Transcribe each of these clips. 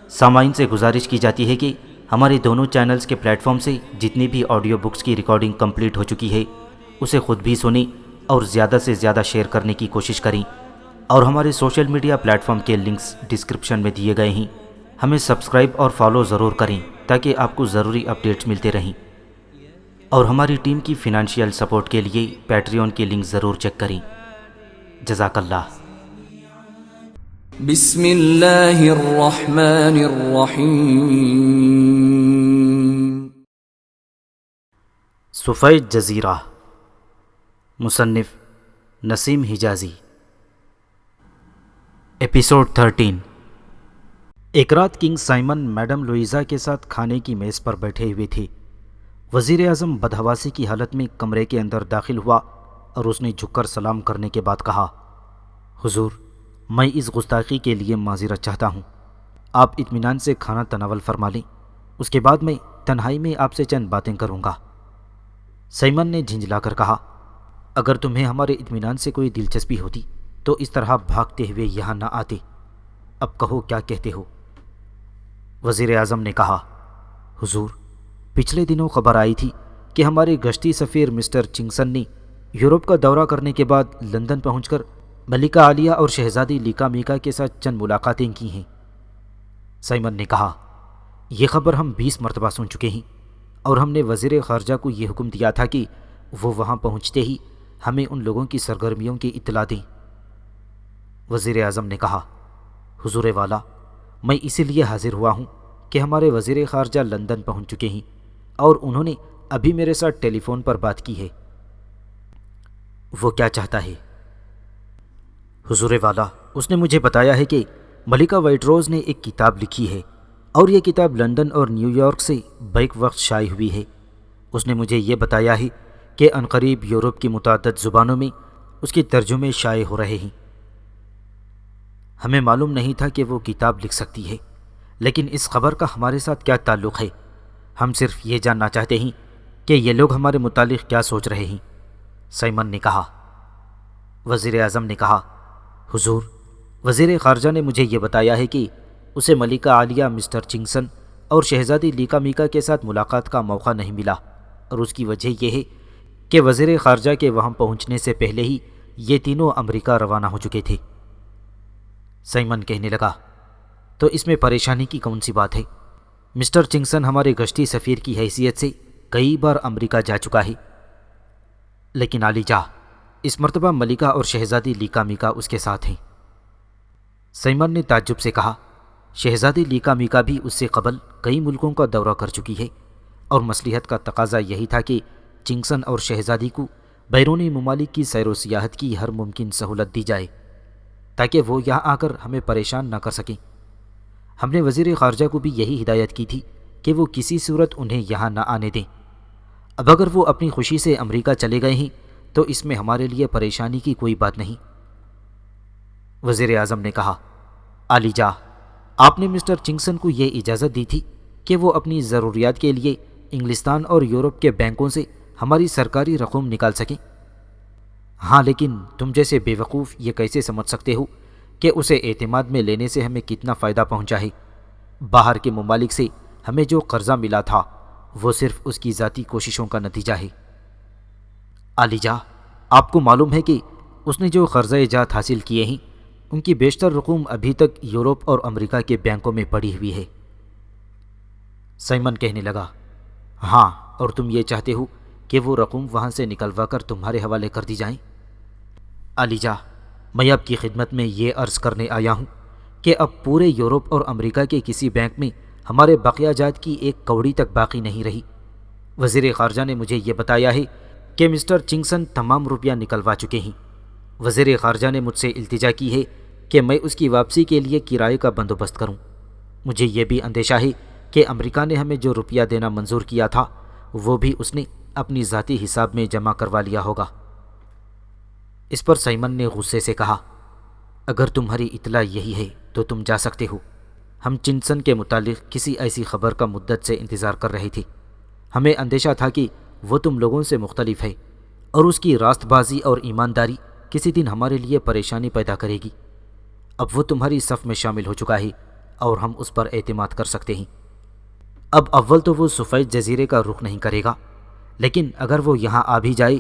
سامعین سے گزارش کی جاتی ہے کہ ہمارے دونوں چینلز کے پلیٹ فارم سے جتنی بھی آڈیو بکس کی ریکارڈنگ کمپلیٹ ہو چکی ہے اسے خود بھی سنیں اور زیادہ سے زیادہ شیئر کرنے کی کوشش کریں، اور ہمارے سوشل میڈیا پلیٹ فارم کے لنکس ڈسکرپشن میں دیے گئے ہیں، ہمیں سبسکرائب اور فالو ضرور کریں تاکہ آپ کو ضروری اپڈیٹس ملتے رہیں، اور ہماری ٹیم کی فنانشیل سپورٹ کے لیے پیٹریون کے لنک ضرور چیک کریں۔ جزاک اللہ۔ بسم اللہ الرحمن الرحیم۔ سفید جزیرہ، مصنف نسیم حجازی۔ ایپیسوڈ 13۔ ایک رات کنگ سائمن میڈم لوئیزا کے ساتھ کھانے کی میز پر بیٹھے ہوئے تھے۔ وزیر اعظم بدحواسی کی حالت میں کمرے کے اندر داخل ہوا اور اس نے جھک کر سلام کرنے کے بعد کہا، حضور، میں اس گستاخی کے لیے معذرت چاہتا ہوں۔ آپ اطمینان سے کھانا تناول فرما لیں، اس کے بعد میں تنہائی میں آپ سے چند باتیں کروں گا۔ سائمن نے جھنجلا کر کہا، اگر تمہیں ہمارے اطمینان سے کوئی دلچسپی ہوتی تو اس طرح بھاگتے ہوئے یہاں نہ آتے۔ اب کہو کیا کہتے ہو؟ وزیر اعظم نے کہا، حضور، پچھلے دنوں خبر آئی تھی کہ ہمارے گشتی سفیر مسٹر چنگسن نے یورپ کا دورہ کرنے کے بعد لندن پہنچ کر ملکہ عالیہ اور شہزادی لیکا میکا کے ساتھ چند ملاقاتیں کی ہیں۔ سائمن نے کہا، یہ خبر ہم 20 مرتبہ سن چکے ہیں، اور ہم نے وزیر خارجہ کو یہ حکم دیا تھا کہ وہ وہاں پہنچتے ہی ہمیں ان لوگوں کی سرگرمیوں کی اطلاع دیں۔ وزیر اعظم نے کہا، حضور والا، میں اسی لیے حاضر ہوا ہوں کہ ہمارے وزیر خارجہ لندن پہنچ چکے ہیں اور انہوں نے ابھی میرے ساتھ ٹیلی فون پر بات کی ہے۔ وہ کیا چاہتا ہے؟ حضور والا، اس نے مجھے بتایا ہے کہ ملکہ وائٹ روز نے ایک کتاب لکھی ہے اور یہ کتاب لندن اور نیو یارک سے بیک وقت شائع ہوئی ہے۔ اس نے مجھے یہ بتایا ہے کہ عنقریب یورپ کی متعدد زبانوں میں اس کے ترجمے شائع ہو رہے ہیں۔ ہمیں معلوم نہیں تھا کہ وہ کتاب لکھ سکتی ہے، لیکن اس خبر کا ہمارے ساتھ کیا تعلق ہے؟ ہم صرف یہ جاننا چاہتے ہیں کہ یہ لوگ ہمارے متعلق کیا سوچ رہے ہیں۔ سائمن نے کہا۔ وزیر اعظم نے کہا، حضور، وزیر خارجہ نے مجھے یہ بتایا ہے کہ اسے ملکہ عالیہ مسٹر چنگسن اور شہزادی لیکا میکا کے ساتھ ملاقات کا موقع نہیں ملا، اور اس کی وجہ یہ ہے کہ وزیر خارجہ کے وہاں پہنچنے سے پہلے ہی یہ تینوں امریکہ روانہ ہو چکے تھے۔ سائمن کہنے لگا، تو اس میں پریشانی کی کون سی بات ہے؟ مسٹر چنگسن ہمارے گشتی سفیر کی حیثیت سے کئی بار امریکہ جا چکا ہے، لیکن عالی جاہ، اس مرتبہ ملکہ اور شہزادی لیکا میکا اس کے ساتھ ہیں۔ سائمن نے تعجب سے کہا، شہزادی لیکا میکا بھی اس سے قبل کئی ملکوں کا دورہ کر چکی ہے، اور مصلحت کا تقاضا یہی تھا کہ چنگسن اور شہزادی کو بیرونی ممالک کی سیر و سیاحت کی ہر ممکن سہولت دی جائے تاکہ وہ یہاں آ کر ہمیں پریشان نہ کر سکیں۔ ہم نے وزیر خارجہ کو بھی یہی ہدایت کی تھی کہ وہ کسی صورت انہیں یہاں نہ آنے دیں۔ اب اگر وہ اپنی خوشی سے امریکہ چلے گئے ہیں تو اس میں ہمارے لیے پریشانی کی کوئی بات نہیں۔ وزیر اعظم نے کہا، عالی جاہ، آپ نے مسٹر چنگسن کو یہ اجازت دی تھی کہ وہ اپنی ضروریات کے لیے انگلستان اور یورپ کے بینکوں سے ہماری سرکاری رقم نکال سکیں۔ ہاں، لیکن تم جیسے بے وقوف یہ کیسے سمجھ سکتے ہو کہ اسے اعتماد میں لینے سے ہمیں کتنا فائدہ پہنچا ہے؟ باہر کے ممالک سے ہمیں جو قرضہ ملا تھا وہ صرف اس کی ذاتی کوششوں کا نتیجہ ہے۔ عالی جاہ، آپ کو معلوم ہے کہ اس نے جو قرضہ جات حاصل کیے ہیں ان کی بیشتر رقوم ابھی تک یورپ اور امریکہ کے بینکوں میں پڑی ہوئی ہے۔ سائمن کہنے لگا، ہاں، اور تم یہ چاہتے ہو کہ وہ رقوم وہاں سے نکلوا کر تمہارے حوالے کر دی جائیں؟ عالی جاہ، میں آپ کی خدمت میں یہ عرض کرنے آیا ہوں کہ اب پورے یورپ اور امریکہ کے کسی بینک میں ہمارے بقیہ جات کی ایک کوڑی تک باقی نہیں رہی۔ وزیر خارجہ نے مجھے یہ بتایا ہے کہ مسٹر چنگسن تمام روپیہ نکلوا چکے ہیں۔ وزیر خارجہ نے مجھ سے التجا کی ہے کہ میں اس کی واپسی کے لیے کرائے کا بندوبست کروں۔ مجھے یہ بھی اندیشہ ہے کہ امریکہ نے ہمیں جو روپیہ دینا منظور کیا تھا وہ بھی اس نے اپنی ذاتی حساب میں جمع کروا لیا ہوگا۔ اس پر سائمن نے غصے سے کہا، اگر تمہاری اطلاع یہی ہے تو تم جا سکتے ہو۔ ہم چنگسن کے متعلق کسی ایسی خبر کا مدت سے انتظار کر رہے تھے۔ ہمیں اندیشہ تھا کہ وہ تم لوگوں سے مختلف ہے اور اس کی راست بازی اور ایمانداری کسی دن ہمارے لیے پریشانی پیدا کرے گی۔ اب وہ تمہاری صف میں شامل ہو چکا ہے اور ہم اس پر اعتماد کر سکتے ہیں۔ اب اول تو وہ سفید جزیرے کا رخ نہیں کرے گا، لیکن اگر وہ یہاں آ بھی جائے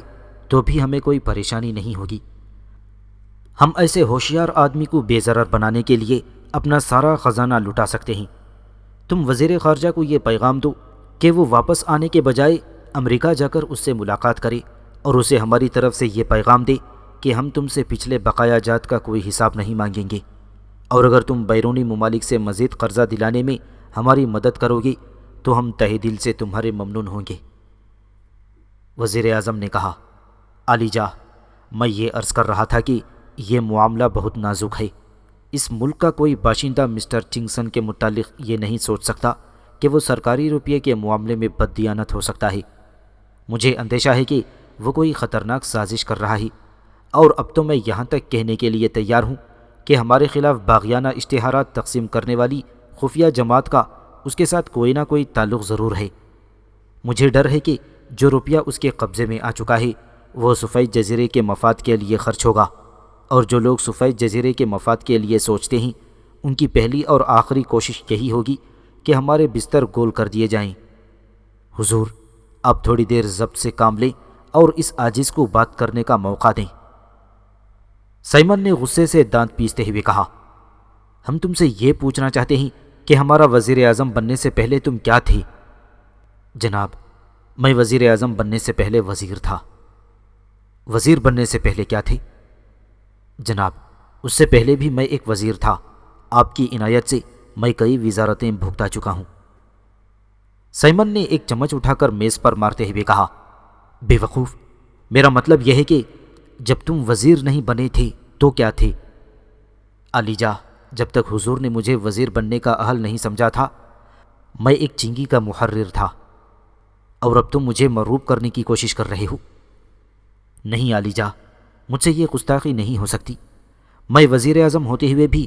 تو بھی ہمیں کوئی پریشانی نہیں ہوگی۔ ہم ایسے ہوشیار آدمی کو بے ضرر بنانے کے لیے اپنا سارا خزانہ لٹا سکتے ہیں۔ تم وزیر خارجہ کو یہ پیغام دو کہ وہ واپس آنے کے بجائے امریکہ جا کر اس سے ملاقات کرے اور اسے ہماری طرف سے یہ پیغام دے کہ ہم تم سے پچھلے بقایا جات کا کوئی حساب نہیں مانگیں گے، اور اگر تم بیرونی ممالک سے مزید قرضہ دلانے میں ہماری مدد کرو گے تو ہم تہہ دل سے تمہارے ممنون ہوں گے۔ وزیر اعظم نے کہا، عالی جاں، میں یہ عرض کر رہا تھا کہ یہ معاملہ بہت نازک ہے۔ اس ملک کا کوئی باشندہ مسٹر چنگسن کے متعلق یہ نہیں سوچ سکتا کہ وہ سرکاری روپیے کے معاملے میں بددیانت ہو سکتا ہے۔ مجھے اندیشہ ہے کہ وہ کوئی خطرناک سازش کر رہا ہے، اور اب تو میں یہاں تک کہنے کے لیے تیار ہوں کہ ہمارے خلاف باغیانہ اشتہارات تقسیم کرنے والی خفیہ جماعت کا اس کے ساتھ کوئی نہ کوئی تعلق ضرور ہے۔ مجھے ڈر ہے کہ جو روپیہ اس کے قبضے میں آ چکا ہے وہ سفید جزیرے کے مفاد کے لیے خرچ ہوگا، اور جو لوگ سفید جزیرے کے مفاد کے لیے سوچتے ہیں ان کی پہلی اور آخری کوشش یہی ہوگی کہ ہمارے بستر گول کر دیے جائیں۔ حضور، آپ تھوڑی دیر ضبط سے کام لیں اور اس عاجز کو بات کرنے کا موقع دیں۔ سائمن نے غصے سے دانت پیستے ہوئے کہا، ہم تم سے یہ پوچھنا چاہتے ہیں کہ ہمارا وزیر اعظم بننے سے پہلے تم کیا تھے؟ جناب، میں وزیر اعظم بننے سے پہلے وزیر تھا۔ وزیر بننے سے پہلے کیا تھے؟ جناب، اس سے پہلے بھی میں ایک وزیر تھا۔ آپ کی عنایت سے میں کئی وزارتیں بھگتا چکا ہوں۔ سائمن نے ایک چمچ اٹھا کر میز پر مارتے ہوئے کہا، بے وقوف، میرا مطلب یہ ہے کہ جب تم وزیر نہیں بنے تھے تو کیا تھے؟ عالی جاں، جب تک حضور نے مجھے وزیر بننے کا اہل نہیں سمجھا تھا میں ایک چینگی کا محرر تھا، اور اب تم مجھے مروب کرنے کی کوشش کر رہے ہو۔ نہیں عالی جاں، مجھ سے یہ گستاخی نہیں ہو سکتی۔ میں وزیر اعظم ہوتے ہوئے بھی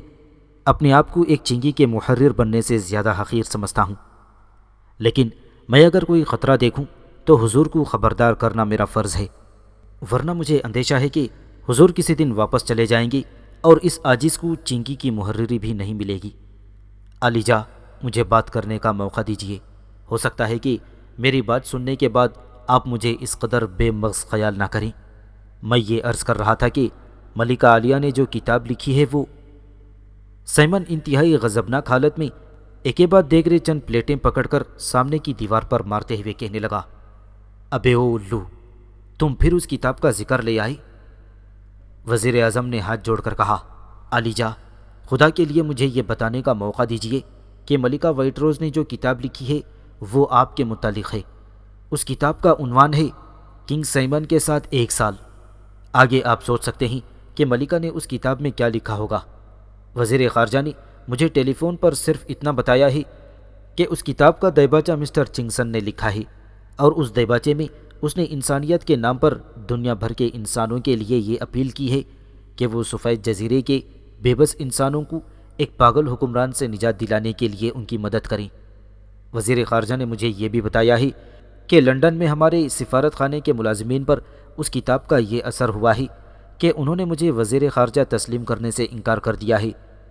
اپنے آپ کو ایک چینگی کے محرر بننے سے زیادہ حقیر سمجھتا ہوں، لیکن میں اگر کوئی خطرہ دیکھوں تو حضور کو خبردار کرنا میرا فرض ہے، ورنہ مجھے اندیشہ ہے کہ حضور کسی دن واپس چلے جائیں گے اور اس عاجز کو چینگی کی محرری بھی نہیں ملے گی۔ عالی جاں، مجھے بات کرنے کا موقع دیجیے۔ ہو سکتا ہے کہ میری بات سننے کے بعد آپ مجھے اس قدر بے مغز خیال نہ کریں۔ میں یہ عرض کر رہا تھا کہ ملکہ عالیہ نے جو کتاب لکھی ہے وہ… سائمن انتہائی غضبناک حالت میں ایک بعد دیگرے چند پلیٹیں پکڑ کر سامنے کی دیوار پر مارتے ہوئے کہنے لگا، ابے او الو، تم پھر اس کتاب کا ذکر لے آئے؟ وزیر اعظم نے ہاتھ جوڑ کر کہا، عالی جاں، خدا کے لیے مجھے یہ بتانے کا موقع دیجیے کہ ملکہ وائٹ روز نے جو کتاب لکھی ہے وہ آپ کے متعلق ہے۔ اس کتاب کا عنوان ہے کنگ سائمن کے ساتھ 1 سال۔ آگے آپ سوچ سکتے ہیں کہ ملکہ نے اس کتاب میں کیا لکھا ہوگا۔ وزیر خارجہ نے مجھے ٹیلی فون پر صرف اتنا بتایا ہے کہ اس کتاب کا دیباچہ مسٹر چنگسن نے لکھا ہے، اور اس دیباچے میں اس نے انسانیت کے نام پر دنیا بھر کے انسانوں کے لیے یہ اپیل کی ہے کہ وہ سفید جزیرے کے بے بس انسانوں کو ایک پاگل حکمران سے نجات دلانے کے لیے ان کی مدد کریں۔ وزیر خارجہ نے مجھے یہ بھی بتایا ہے کہ لندن میں ہمارے سفارت خانے کے ملازمین پر اس کتاب کا یہ اثر ہوا ہے کہ انہوں نے مجھے وزیر خارجہ تسلیم کرنے سے انکار کر دیا ہے،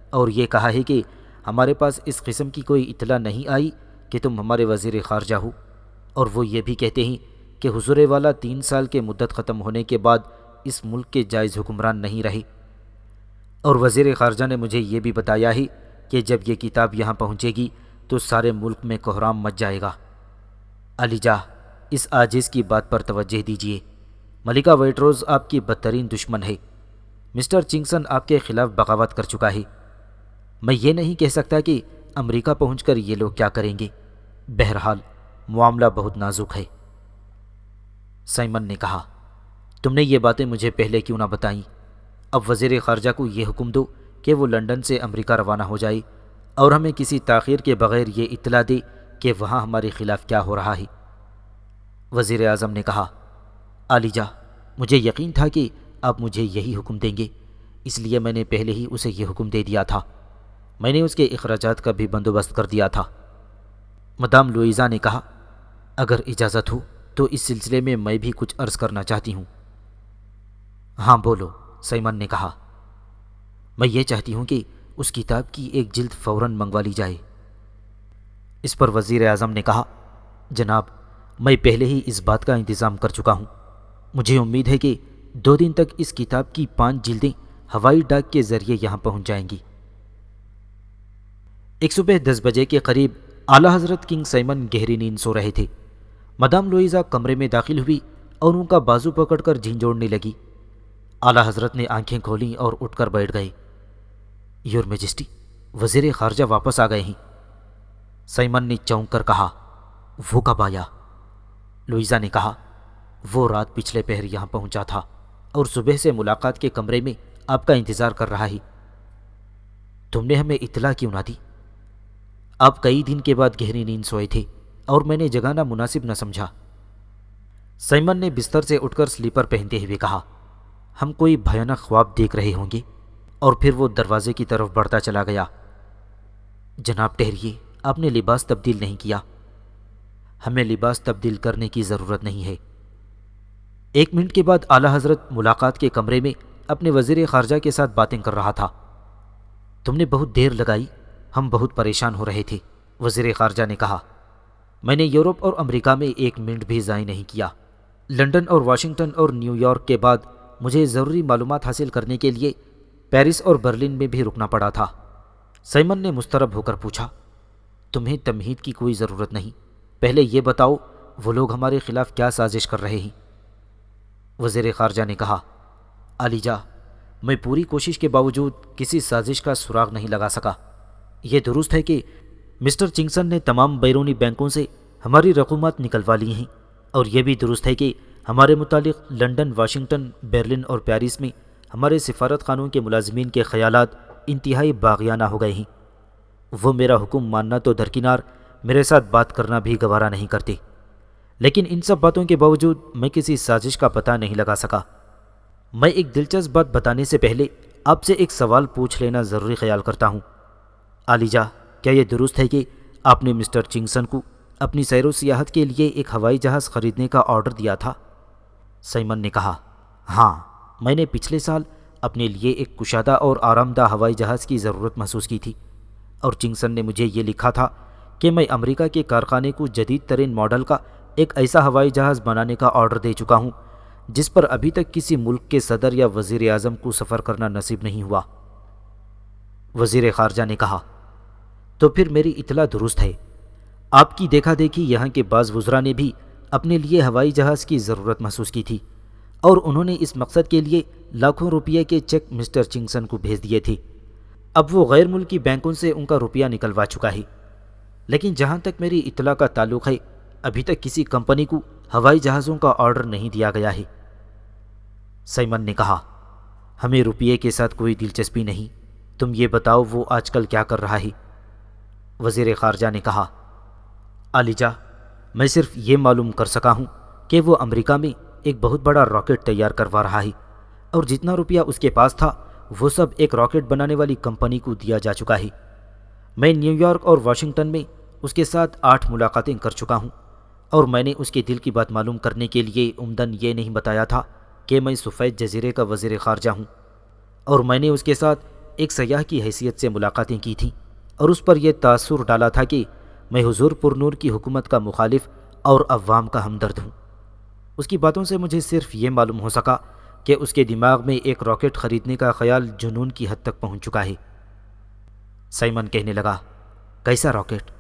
اور یہ کہا ہے کہ ہمارے پاس اس قسم کی کوئی اطلاع نہیں آئی کہ تم ہمارے وزیر خارجہ ہو، اور وہ یہ بھی کہتے ہیں کہ حضور والا 3 سال کے مدت ختم ہونے کے بعد اس ملک کے جائز حکمران نہیں رہے۔ اور وزیر خارجہ نے مجھے یہ بھی بتایا ہے کہ جب یہ کتاب یہاں پہنچے گی تو سارے ملک میں کوہرام مچ جائے گا۔ عالی جاں، اس عاجز کی بات پر توجہ دیجیے۔ ملکہ وائٹ روز آپ کی بدترین دشمن ہے۔ مسٹر چنگسن آپ کے خلاف بغاوت کر چکا ہے۔ میں یہ نہیں کہہ سکتا کہ امریکہ پہنچ کر یہ لوگ کیا کریں گے۔ بہرحال معاملہ بہت نازک ہے۔ سائمن نے کہا، تم نے یہ باتیں مجھے پہلے کیوں نہ بتائیں؟ اب وزیر خارجہ کو یہ حکم دو کہ وہ لندن سے امریکہ روانہ ہو جائے اور ہمیں کسی تاخیر کے بغیر یہ اطلاع دے کہ وہاں ہمارے خلاف کیا ہو رہا ہے۔ وزیر اعظم نے کہا، عالی جاں، مجھے یقین تھا کہ آپ مجھے یہی حکم دیں گے، اس لیے میں نے پہلے ہی اسے یہ حکم دے دیا تھا۔ میں نے اس کے اخراجات کا بھی بندوبست کر دیا تھا۔ مدام لوئیزا نے کہا، اگر اجازت ہو تو اس سلسلے میں بھی کچھ عرض کرنا چاہتی ہوں۔ ہاں بولو، سائمن نے کہا۔ میں یہ چاہتی ہوں کہ اس کتاب کی ایک جلد فوراً منگوا لی جائے۔ اس پر وزیر اعظم نے کہا، جناب، میں پہلے ہی اس بات کا انتظام کر چکا ہوں۔ مجھے امید ہے کہ 2 دن تک اس کتاب کی 5 جلدیں ہوائی ڈاک کے ذریعے یہاں پہنچ جائیں گی۔ ایک صبح 10 بجے کے قریب اعلیٰ حضرت کنگ سائمن گہری نیند سو رہے تھے۔ مدام لوئیزا کمرے میں داخل ہوئی اور ان کا بازو پکڑ کر جھنجھوڑنے لگی۔ اعلیٰ حضرت نے آنکھیں کھولیں اور اٹھ کر بیٹھ گئے۔ یور میجسٹی، وزیر خارجہ واپس آ گئے ہیں۔ سائمن نے چونک کر کہا، وہ کب آیا؟ لوئیزا نے کہا، وہ رات پچھلے پہر یہاں پہنچا تھا اور صبح سے ملاقات کے کمرے میں آپ کا انتظار کر رہا ہے۔ تم نے ہمیں اطلاع کیوں نہ دی؟ آپ کئی دن کے بعد گہری نیند سوئے تھے اور میں نے جگانا مناسب نہ سمجھا۔ سائمن نے بستر سے اٹھ کر سلیپر پہنتے ہوئے کہا، ہم کوئی بھیانک خواب دیکھ رہے ہوں گے۔ اور پھر وہ دروازے کی طرف بڑھتا چلا گیا۔ جناب ٹھہریے، آپ نے لباس تبدیل نہیں کیا۔ ہمیں لباس تبدیل کرنے کی ضرورت نہیں ہے۔ 1 منٹ کے بعد اعلیٰ حضرت ملاقات کے کمرے میں اپنے وزیر خارجہ کے ساتھ باتیں کر رہا تھا۔ تم نے بہت دیر لگائی، ہم بہت پریشان ہو رہے تھے، وزیر خارجہ نے کہا۔ میں نے یورپ اور امریکہ میں 1 منٹ بھی ضائع نہیں کیا۔ لندن اور واشنگٹن اور نیو یارک کے بعد مجھے ضروری معلومات حاصل کرنے کے لیے پیرس اور برلن میں بھی رکنا پڑا تھا۔ سائمن نے مضطرب ہو کر پوچھا، تمہیں تمہید کی کوئی ضرورت نہیں، پہلے یہ بتاؤ وہ لوگ ہمارے خلاف کیا سازش کر رہے ہیں؟ وزیر خارجہ نے کہا، عالیجا، میں پوری کوشش کے باوجود کسی سازش کا سراغ نہیں لگا سکا۔ یہ درست ہے کہ مسٹر چنگسن نے تمام بیرونی بینکوں سے ہماری رقومات نکلوا لی ہیں، اور یہ بھی درست ہے کہ ہمارے متعلق لندن، واشنگٹن، برلن اور پیرس میں ہمارے سفارت خانوں کے ملازمین کے خیالات انتہائی باغیانہ ہو گئے ہیں۔ وہ میرا حکم ماننا تو درکنار، میرے ساتھ بات کرنا بھی گوارا نہیں کرتے۔ لیکن ان سب باتوں کے باوجود میں کسی سازش کا پتہ نہیں لگا سکا۔ میں ایک دلچسپ بات بتانے سے پہلے آپ سے ایک سوال پوچھ لینا ضروری خیال کرتا ہوں۔ عالیجا، کیا یہ درست ہے کہ آپ نے مسٹر چنگسن کو اپنی سیر و سیاحت کے لیے ایک ہوائی جہاز خریدنے کا آرڈر دیا تھا؟ سائمن نے کہا، ہاں، میں نے پچھلے سال اپنے لیے ایک کشادہ اور آرام دہ ہوائی جہاز کی ضرورت محسوس کی تھی، اور چنگسن نے مجھے یہ لکھا تھا کہ میں امریکہ کے کارخانے کو جدید ترین ماڈل کا ایک ایسا ہوائی جہاز بنانے کا آرڈر دے چکا ہوں جس پر ابھی تک کسی ملک کے صدر یا وزیر اعظم کو سفر کرنا نصیب نہیں ہوا۔ وزیر خارجہ نے کہا، تو پھر میری اطلاع درست ہے۔ آپ کی دیکھا دیکھی یہاں کے بعض وزراء نے بھی اپنے لیے ہوائی جہاز کی ضرورت محسوس کی تھی، اور انہوں نے اس مقصد کے لیے لاکھوں روپے کے چیک مسٹر چنگسن کو بھیج دیے تھے۔ اب وہ غیر ملکی بینکوں سے ان کا روپیہ نکلوا چکا ہے، لیکن جہاں تک میری اطلاع کا تعلق ہے، ابھی تک کسی کمپنی کو ہوائی جہازوں کا آرڈر نہیں دیا گیا ہے۔ سائمن نے کہا، ہمیں روپیے کے ساتھ کوئی دلچسپی نہیں، تم یہ بتاؤ وہ آج کل کیا کر رہا ہے؟ وزیر خارجہ نے کہا، عالیجا، میں صرف یہ معلوم کر سکا ہوں کہ وہ امریکہ میں ایک بہت بڑا راکٹ تیار کروا رہا ہے، اور جتنا روپیہ اس کے پاس تھا وہ سب ایک راکٹ بنانے والی کمپنی کو دیا جا چکا ہے۔ میں نیو یارک اور واشنگٹن میں اس کے ساتھ 8 ملاقاتیں کر چکا ہوں، اور میں نے اس کے دل کی بات معلوم کرنے کے لیے عمدن یہ نہیں بتایا تھا کہ میں سفید جزیرے کا وزیر خارجہ ہوں، اور میں نے اس کے ساتھ ایک سیاح کی حیثیت سے ملاقاتیں کی تھیں، اور اس پر یہ تاثر ڈالا تھا کہ میں حضور پرنور کی حکومت کا مخالف اور عوام کا ہمدرد ہوں۔ اس کی باتوں سے مجھے صرف یہ معلوم ہو سکا کہ اس کے دماغ میں ایک راکٹ خریدنے کا خیال جنون کی حد تک پہنچ چکا ہے۔ سائمن کہنے لگا، کیسا راکٹ؟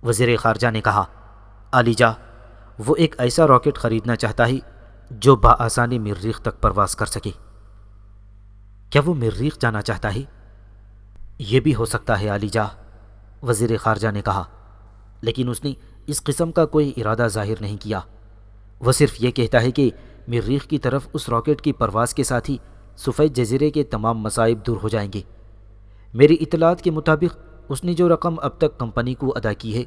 وزیر خارجہ نے کہا، عالیجا، وہ ایک ایسا راکٹ خریدنا چاہتا ہے جو بآسانی مریخ تک پرواز کر سکے۔ کیا وہ مریخ جانا چاہتا ہے؟ یہ بھی ہو سکتا ہے عالیجا، وزیر خارجہ نے کہا، لیکن اس نے اس قسم کا کوئی ارادہ ظاہر نہیں کیا۔ وہ صرف یہ کہتا ہے کہ مریخ کی طرف اس راکٹ کی پرواز کے ساتھ ہی سفید جزیرے کے تمام مصائب دور ہو جائیں گے۔ میری اطلاعات کے مطابق اس نے جو رقم اب تک کمپنی کو ادا کی ہے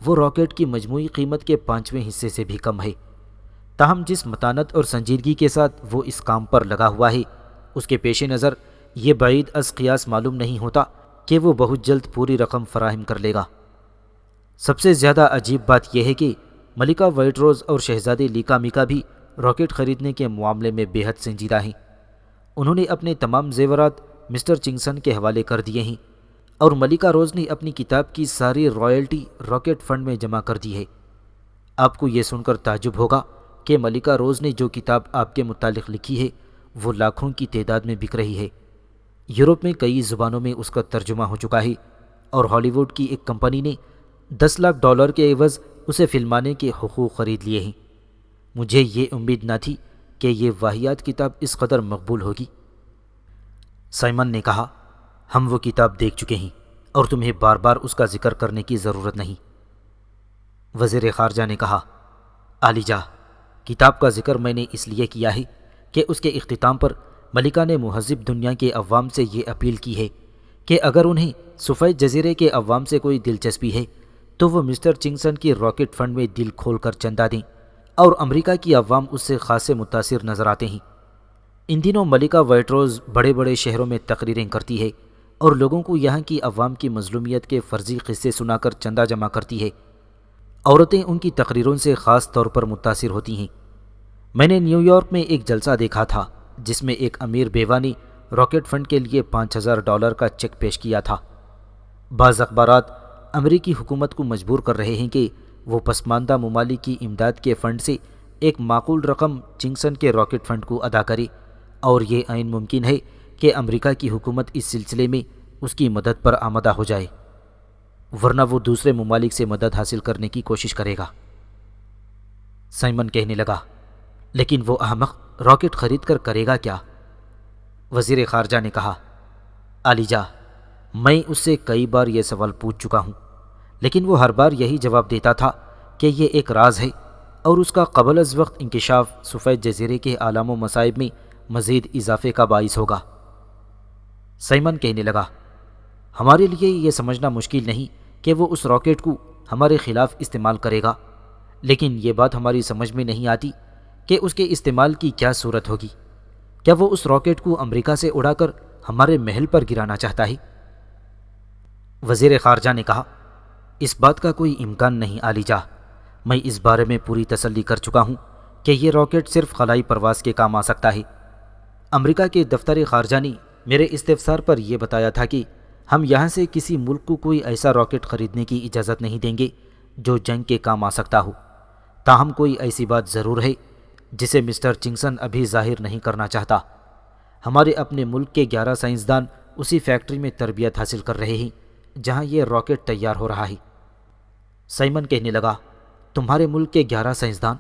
وہ راکٹ کی مجموعی قیمت کے 5ویں حصے سے بھی کم ہے۔ تاہم جس متانت اور سنجیدگی کے ساتھ وہ اس کام پر لگا ہوا ہے، اس کے پیش نظر یہ بعید از قیاس معلوم نہیں ہوتا کہ وہ بہت جلد پوری رقم فراہم کر لے گا۔ سب سے زیادہ عجیب بات یہ ہے کہ ملکہ وائٹ روز اور شہزادے لیکا میکا بھی راکٹ خریدنے کے معاملے میں بے حد سنجیدہ ہیں۔ انہوں نے اپنے تمام زیورات مسٹر چنگسن کے حوالے کر دیے ہیں اور ملکہ روز نے اپنی کتاب کی ساری رائلٹی راکٹ فنڈ میں جمع کر دی ہے۔ آپ کو یہ سن کر تعجب ہوگا کہ ملکہ روز نے جو کتاب آپ کے متعلق لکھی ہے وہ لاکھوں کی تعداد میں بک رہی ہے۔ یورپ میں کئی زبانوں میں اس کا ترجمہ ہو چکا ہے اور ہالی ووڈ کی ایک کمپنی نے $10 لاکھ کے عوض اسے فلمانے کے حقوق خرید لیے ہیں۔ مجھے یہ امید نہ تھی کہ یہ واہیات کتاب اس قدر مقبول ہوگی۔ سائمن نے کہا، ہم وہ کتاب دیکھ چکے ہیں اور تمہیں بار بار اس کا ذکر کرنے کی ضرورت نہیں۔ وزیر خارجہ نے کہا، عالیجا، کتاب کا ذکر میں نے اس لیے کیا ہے کہ اس کے اختتام پر ملکہ نے مہذب دنیا کے عوام سے یہ اپیل کی ہے کہ اگر انہیں سفید جزیرے کے عوام سے کوئی دلچسپی ہے تو وہ مسٹر چنگسن کی راکٹ فنڈ میں دل کھول کر چندہ دیں، اور امریکہ کی عوام اس سے خاصے متاثر نظر آتے ہیں۔ ان دنوں ملکہ وائٹ روز بڑے بڑے شہروں میں تقریریں کرتی ہے اور لوگوں کو یہاں کی عوام کی مظلومیت کے فرضی قصے سنا کر چندہ جمع کرتی ہے۔ عورتیں ان کی تقریروں سے خاص طور پر متاثر ہوتی ہیں۔ میں نے نیو یارک میں ایک جلسہ دیکھا تھا جس میں ایک امیر بیوہ نے راکٹ فنڈ کے لیے $5000 کا چیک پیش کیا تھا۔ بعض اخبارات امریکی حکومت کو مجبور کر رہے ہیں کہ وہ پسماندہ ممالک کی امداد کے فنڈ سے ایک معقول رقم چنگسن کے راکٹ فنڈ کو ادا کرے، اور یہ عین ممکن ہے کہ امریکہ کی حکومت اس سلسلے میں اس کی مدد پر آمادہ ہو جائے، ورنہ وہ دوسرے ممالک سے مدد حاصل کرنے کی کوشش کرے گا۔ سائمن کہنے لگا، لیکن وہ احمق راکٹ خرید کر کرے گا کیا؟ وزیر خارجہ نے کہا، عالیجا، میں اس سے کئی بار یہ سوال پوچھ چکا ہوں، لیکن وہ ہر بار یہی جواب دیتا تھا کہ یہ ایک راز ہے اور اس کا قبل از وقت انکشاف سفید جزیرے کے عالم و مصائب میں مزید اضافے کا باعث ہوگا۔ سائمن کہنے لگا، ہمارے لیے یہ سمجھنا مشکل نہیں کہ وہ اس راکٹ کو ہمارے خلاف استعمال کرے گا، لیکن یہ بات ہماری سمجھ میں نہیں آتی کہ اس کے استعمال کی کیا صورت ہوگی۔ کیا وہ اس راکٹ کو امریکہ سے اڑا کر ہمارے محل پر گرانا چاہتا ہے؟ وزیر خارجہ نے کہا، اس بات کا کوئی امکان نہیں عالیجا، میں اس بارے میں پوری تسلی کر چکا ہوں کہ یہ راکٹ صرف خلائی پرواز کے کام آ سکتا ہے۔ امریکہ کے دفتر خارجہ نے میرے استفسار پر یہ بتایا تھا کہ ہم یہاں سے کسی ملک کو کوئی ایسا راکٹ خریدنے کی اجازت نہیں دیں گے جو جنگ کے کام آ سکتا ہو۔ تاہم کوئی ایسی بات ضرور ہے جسے مسٹر چنگسن ابھی ظاہر نہیں کرنا چاہتا۔ ہمارے اپنے ملک کے 11 سائنسدان اسی فیکٹری میں تربیت حاصل کر رہے ہیں جہاں یہ راکٹ تیار ہو رہا ہے۔ سائمن کہنے لگا، تمہارے ملک کے 11 سائنسدان،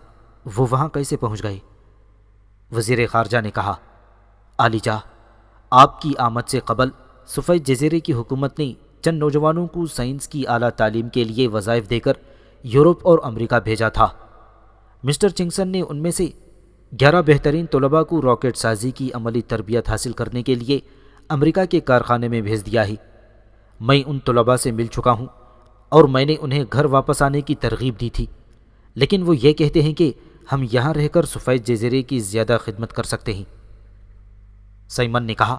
وہ وہاں کیسے پہنچ گئے؟ وزیر خارجہ نے کہا، عالیجا، آپ کی آمد سے قبل سفید جزیرے کی حکومت نے چند نوجوانوں کو سائنس کی اعلیٰ تعلیم کے لیے وظائف دے کر یورپ اور امریکہ بھیجا تھا۔ مسٹر چنگسن نے ان میں سے 11 بہترین طلباء کو راکٹ سازی کی عملی تربیت حاصل کرنے کے لیے امریکہ کے کارخانے میں بھیج دیا ہے۔ میں ان طلباء سے مل چکا ہوں اور میں نے انہیں گھر واپس آنے کی ترغیب دی تھی، لیکن وہ یہ کہتے ہیں کہ ہم یہاں رہ کر سفید جزیرے کی زیادہ خدمت کر سکتے ہیں۔ سائمن نے کہا،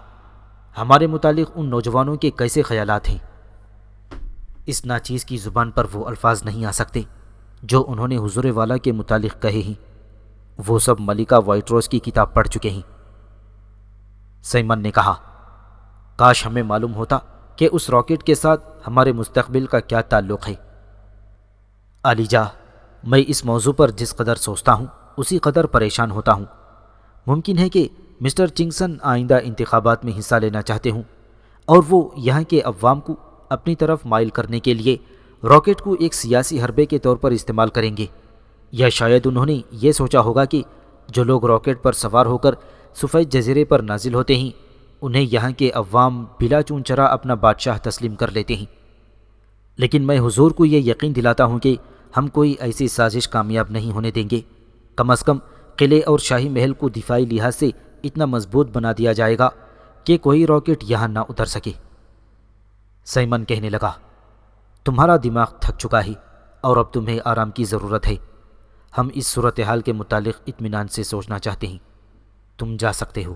ہمارے متعلق ان نوجوانوں کے کیسے خیالات ہیں؟ اس ناچیز کی زبان پر وہ الفاظ نہیں آ سکتے جو انہوں نے حضور والا کے متعلق کہے ہیں۔ وہ سب ملکہ وائٹ روز کی کتاب پڑھ چکے ہیں۔ سائمن نے کہا، کاش ہمیں معلوم ہوتا کہ اس راکٹ کے ساتھ ہمارے مستقبل کا کیا تعلق ہے۔ عالیجا، میں اس موضوع پر جس قدر سوچتا ہوں اسی قدر پریشان ہوتا ہوں۔ ممکن ہے کہ مسٹر چنگسن آئندہ انتخابات میں حصہ لینا چاہتے ہوں اور وہ یہاں کے عوام کو اپنی طرف مائل کرنے کے لیے راکٹ کو ایک سیاسی حربے کے طور پر استعمال کریں گے، یا شاید انہوں نے یہ سوچا ہوگا کہ جو لوگ راکٹ پر سوار ہو کر سفید جزیرے پر نازل ہوتے ہیں انہیں یہاں کے عوام بلا چون چرا اپنا بادشاہ تسلیم کر لیتے ہیں۔ لیکن میں حضور کو یہ یقین دلاتا ہوں کہ ہم کوئی ایسی سازش کامیاب نہیں ہونے دیں گے۔ کم از کم قلعے اور شاہی محل کو دفاعی لحاظ سے اتنا مضبوط بنا دیا جائے گا کہ کوئی راکٹ یہاں نہ اتر سکے۔ سائمن کہنے لگا، تمہارا دماغ تھک چکا ہے اور اب تمہیں آرام کی ضرورت ہے۔ ہم اس صورتحال کے متعلق اطمینان سے سوچنا چاہتے ہیں۔ تم جا سکتے ہو۔